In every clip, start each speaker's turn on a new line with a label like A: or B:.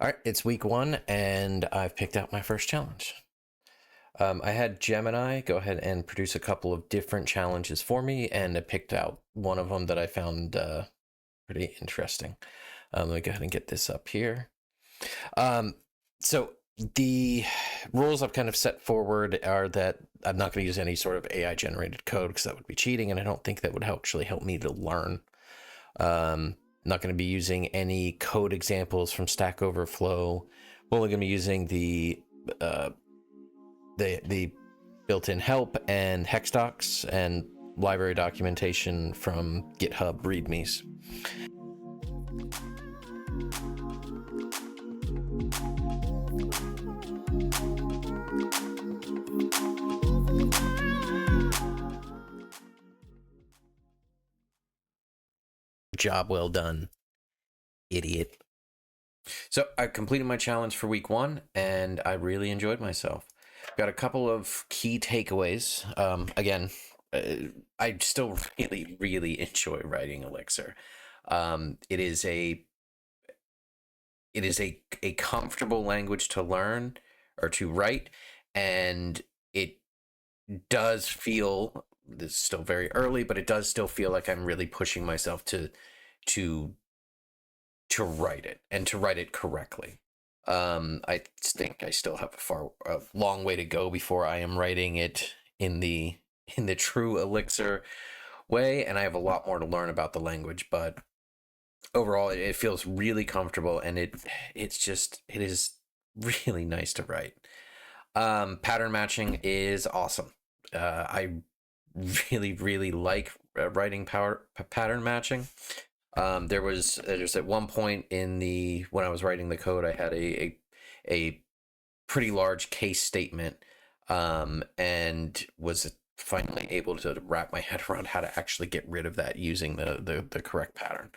A: All right, it's week 1, and I've picked out my first challenge. I had Gemini go ahead and produce a couple of different challenges for me, and I picked out one of them that I found pretty interesting. Let me go ahead and get this up here. So the rules I've kind of set forward are that I'm not going to use any sort of AI generated code because that would be cheating, and I don't think that would actually help me to learn. Not going to be using any code examples from StackOverflow. We're only going to be using the built-in help and HexDocs and library documentation from GitHub Readmes. Job well done, idiot. So I completed my challenge for week 1, and I really enjoyed myself. Got a couple of key takeaways. Again, I still really enjoy writing Elixir. It is a comfortable language to learn or to write, and it does feel, this is still very early, but it does still feel like I'm really pushing myself to write it and to write it correctly. I think I still have a long way to go before I am writing it in the true Elixir way, and I have a lot more to learn about the language, but overall it feels really comfortable, and it is really nice to write. Pattern matching is awesome. I really like writing pattern matching. There's at one point when I was writing the code, I had a pretty large case statement, and was finally able to wrap my head around how to actually get rid of that using the correct pattern.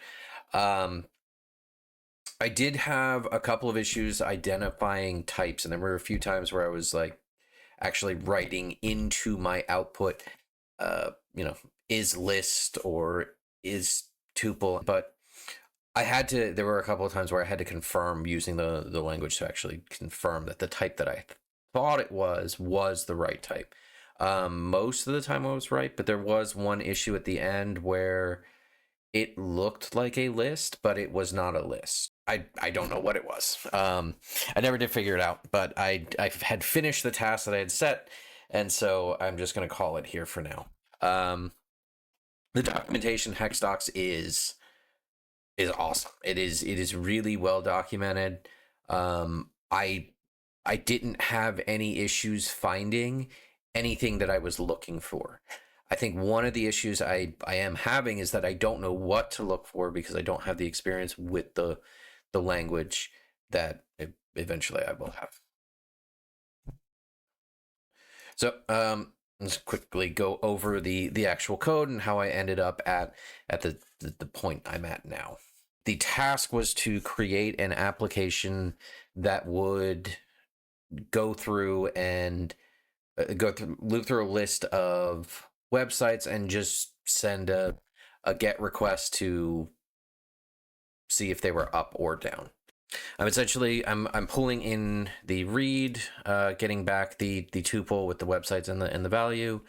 A: I did have a couple of issues identifying types, and there were a few times where I was like actually writing into my output, is list or is tuple, but there were a couple of times where I had to confirm using the language to actually confirm that the type that I thought it was the right type. Most of the time I was right, but there was one issue at the end where it looked like a list, but it was not a list. I don't know what it was. I never did figure it out, but I had finished the task that I had set, and so I'm just going to call it here for now. The documentation HexDocs is awesome. It is really well documented. I didn't have any issues finding anything that I was looking for. I think one of the issues I am having is that I don't know what to look for because I don't have the experience with the language that eventually I will have. So let's quickly go over the actual code and how I ended up at the point I'm at now. The task was to create an application that would go through and loop through a list of websites and just send a GET request to see if they were up or down. I'm pulling in the read, getting back the tuple with the websites and the value.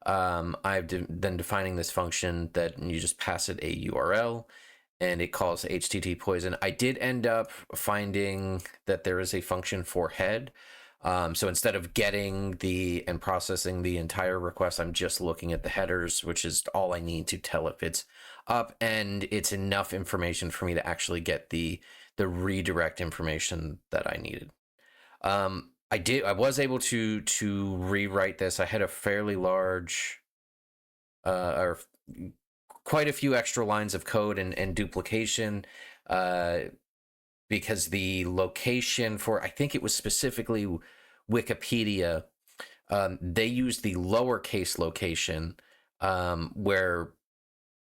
A: Then defining this function that you just pass it a URL, and it calls HTTPoison. I did end up finding that there is a function for head. So instead of getting and processing the entire request, I'm just looking at the headers, which is all I need to tell if it's up, and it's enough information for me to actually get the redirect information that I needed. I was able to rewrite this. I had a fairly large, or quite a few extra lines of code and duplication, because the location for, I think it was specifically Wikipedia, they used the lowercase location, where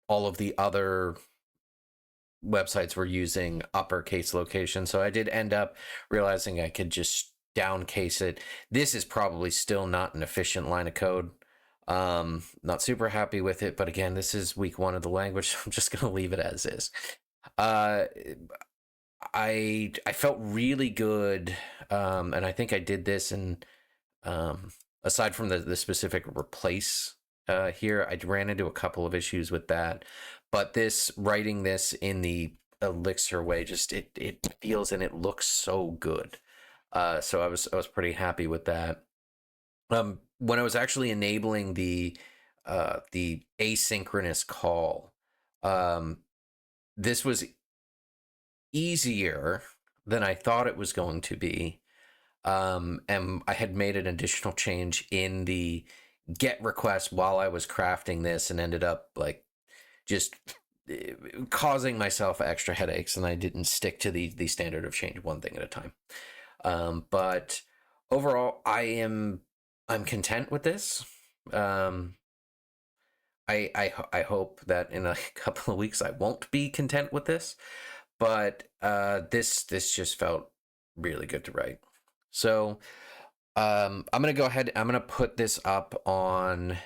A: all of the other websites were using uppercase location. So I did end up realizing I could just downcase it. This is probably still not an efficient line of code. Not super happy with it, but again, this is week 1 of the language, so I'm just going to leave it as is. I felt really good, and I think I did this in aside from the specific replace here, I ran into a couple of issues with that, but this writing this in the Elixir way, just it feels and it looks so good. So I was pretty happy with that. When I was actually enabling the asynchronous call, this was easier than I thought it was going to be. And I had made an additional change in the get request while I was crafting this, and ended up like just causing myself extra headaches, and I didn't stick to the standard of change one thing at a time. But overall, I'm content with this. I hope that in a couple of weeks I won't be content with this, but this just felt really good to write. So I'm gonna go ahead. I'm gonna put this up on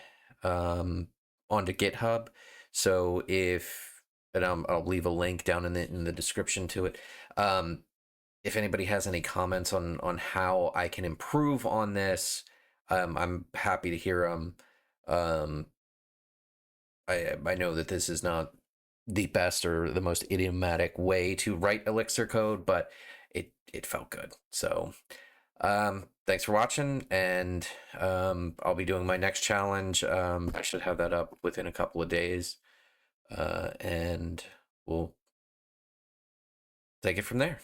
A: onto GitHub. So and I'll leave a link down in the description to it. If anybody has any comments on how I can improve on this, I'm happy to hear them. I know that this is not the best or the most idiomatic way to write Elixir code, but it felt good. So thanks for watching, and I'll be doing my next challenge. I should have that up within a couple of days, and we'll take it from there.